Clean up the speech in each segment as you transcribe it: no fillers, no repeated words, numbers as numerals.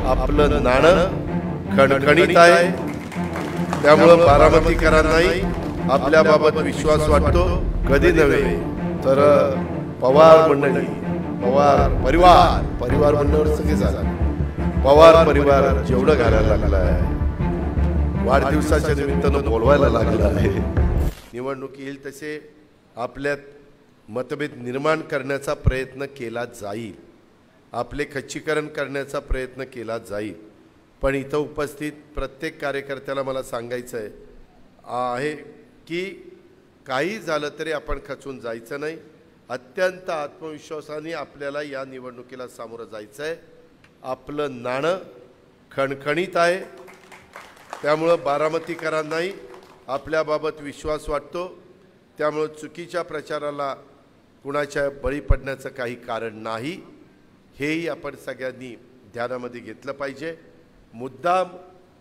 आपलं नाणं खणखणीत आहे। त्यामुळे बारामतीकरांनाही आपल्याबाबत विश्वास वाटतो। कधी नव्हे तर पवार मंडळी, पवार परिवार, परिवार म्हणण्यावर सगळे झाले। पवार परिवार जेवढं घालायला लागला आहे, वाढदिवसाच्या निमित्तानं बोलवायला लागला आहे, निवडणूक येईल तसे आपल्यात मतभेद निर्माण करण्याचा प्रयत्न केला जाईल, आपले खच्चीकरण करण्याचा प्रयत्न केला जाईल। पण इथं उपस्थित प्रत्येक कार्यकर्त्याला मला सांगायचं आहे की काही झालं तरी आपण खचून जायचं नाही। अत्यंत आत्मविश्वासाने आपल्याला या निवडणुकीला सामोरं जायचं आहे। आपलं नाणं खणखणीत आहे। त्यामुळे बारामतीकरांनाही आपल्याबाबत विश्वास वाटतो। त्यामुळे चुकीच्या प्रचाराला कुणाच्या बळी पडण्याचं काही कारण नाही, हेही आपण सगळ्यांनी ध्यानामध्ये घेतलं पाहिजे। मुद्दाम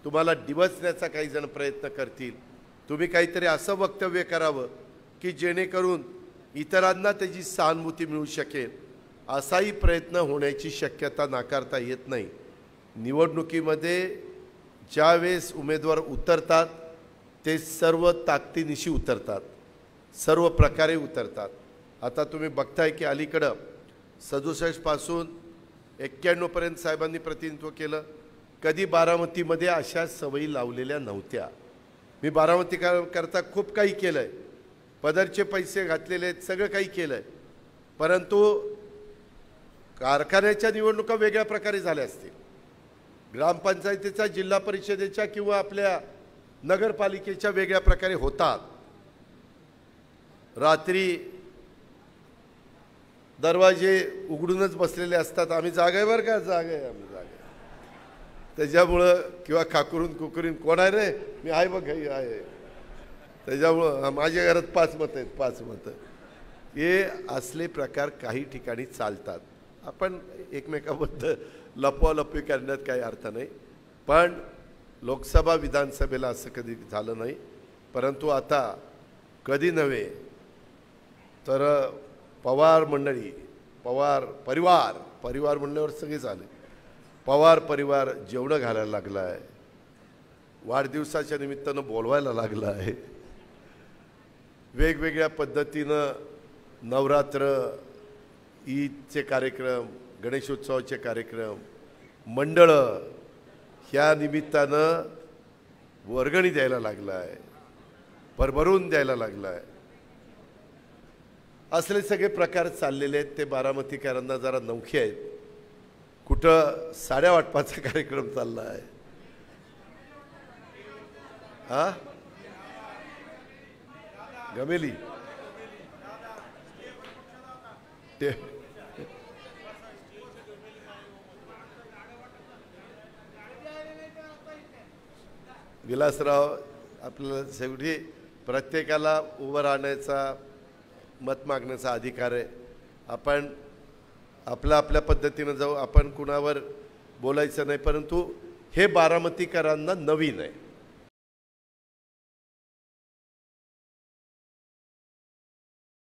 तुम्हाला डिवचण्याचा काही जण प्रयत्न करतील, तुम्ही काहीतरी असं वक्तव्य करावं की जेणेकरून इतरांना त्याची सहानुभूती मिळू शकेल, असाही प्रयत्न होण्याची शक्यता नाकारता येत नाही। निवडणुकीमध्ये ज्यावेळेस उमेदवार उतरतात ते सर्व ताकदीनिशी उतरतात, सर्व प्रकारे उतरतात। आता तुम्ही बघताय की अलीकडं 67 पासून 91 पर्यंत साहेबांनी प्रतिनिधित्व केलं। कधी बारामतीमध्ये अशा सवयी लावलेल्या नव्हत्या। मी बारामती करता खूप काही केलं आहे, पदरचे पैसे घातलेले आहेत, सगळं काही केलं आहे, परंतु कारखान्याच्या निवडणुका वेगळ्या प्रकारे झाल्या असतील, ग्रामपंचायतीचा, जिल्हा परिषदेच्या किंवा आपल्या नगरपालिकेच्या वेगळ्या प्रकारे होतात। रात्री दरवाजे उघडूनच बसलेले असतात, आम्ही जागा आहे बरं का, जागा आहे, आम्ही जागा आहे। त्याच्यामुळं किंवा खाकरून कुकरीन कोण आहे रे, मी आहे बघ आहे, त्याच्यामुळं माझ्या घरात 5 मतं आहेत, 5 मतं, हे असले प्रकार काही ठिकाणी चालतात। आपण एकमेकाबद्दल लपवालपवी करण्यात काही अर्थ नाही, पण लोकसभा विधानसभेला असं कधी झालं नाही। परंतु आता कधी नव्हे तर पवार मंडळी, पवार परिवार, परिवार म्हणण्यावर सगळे झाले, पवार परिवार जेवढं घालायला लागला आहे, वाढदिवसाच्या निमित्तानं बोलवायला लागला आहे, वेगवेगळ्या पद्धतीनं नवरात्र, ईदचे कार्यक्रम, गणेशोत्सवाचे कार्यक्रम, मंडळं ह्या निमित्तानं वर्गणी द्यायला लागला आहे, भरभरून द्यायला लागला आहे। असले सगळे प्रकार चाललेले आहेत, ते बारामतीकरांना जरा नवखे आहेत। कुठं साड्या वाटपाचा कार्यक्रम चालला आहे, हा गमेली ते विलासराव, आपल्याला शेवटी प्रत्येकाला उभं राहण्याचा, मत मागण्याचा अधिकार आहे। आपण आपल्या पद्धतीनं जाऊ, आपण कुणावर बोलायचं नाही, परंतु हे बारामतीकरांना नवीन आहे।